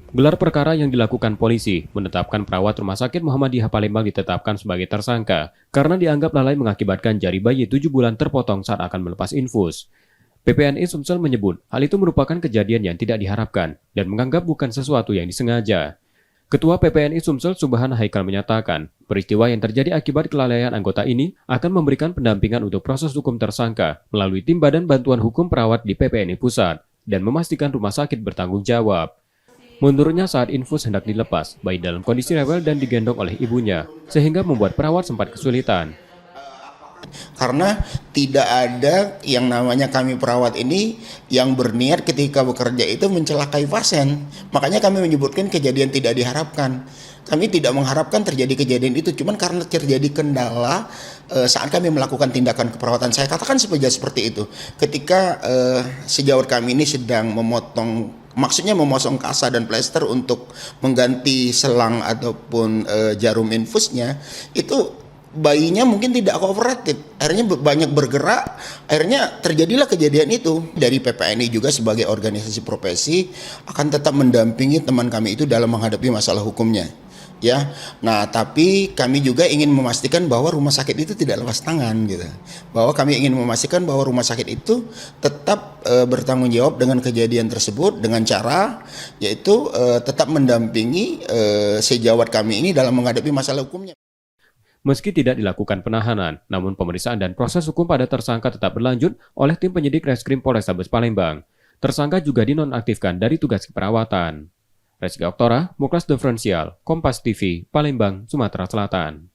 Gelar perkara yang dilakukan polisi menetapkan perawat Rumah Sakit Muhammadiyah Palembang ditetapkan sebagai tersangka karena dianggap lalai mengakibatkan jari bayi 7 bulan terpotong saat akan melepas infus. PPNI Sumsel menyebut hal itu merupakan kejadian yang tidak diharapkan dan menganggap bukan sesuatu yang disengaja. Ketua PPNI Sumsel Subhan Haikal menyatakan, peristiwa yang terjadi akibat kelalaian anggota ini akan memberikan pendampingan untuk proses hukum tersangka melalui tim Badan Bantuan Hukum Perawat di PPNI Pusat dan memastikan rumah sakit bertanggung jawab. Menurutnya saat infus hendak dilepas, bayi dalam kondisi rewel dan digendong oleh ibunya, sehingga membuat perawat sempat kesulitan. Karena tidak ada yang namanya kami perawat ini yang berniat ketika bekerja itu mencelakai pasien. Makanya kami menyebutkan kejadian tidak diharapkan. Kami tidak mengharapkan terjadi kejadian itu, cuman karena terjadi kendala saat kami melakukan tindakan keperawatan. Saya katakan seperti itu. Ketika sejawat kami ini sedang maksudnya memotong kasa dan plester untuk mengganti selang ataupun jarum infusnya, itu bayinya mungkin tidak kooperatif, akhirnya banyak bergerak, akhirnya terjadilah kejadian itu. Dari PPNI juga sebagai organisasi profesi akan tetap mendampingi teman kami itu dalam menghadapi masalah hukumnya. Ya, nah tapi kami juga ingin memastikan bahwa rumah sakit itu tidak lepas tangan gitu. Bahwa kami ingin memastikan bahwa rumah sakit itu tetap bertanggung jawab dengan kejadian tersebut dengan cara yaitu tetap mendampingi sejawat kami ini dalam menghadapi masalah hukumnya. Meski tidak dilakukan penahanan, namun pemeriksaan dan proses hukum pada tersangka tetap berlanjut oleh tim penyidik Reskrim Polrestabes Palembang. Tersangka juga dinonaktifkan dari tugas keperawatan. Reski Oktora, Muklas Diferensial, Kompas TV, Palembang, Sumatera Selatan.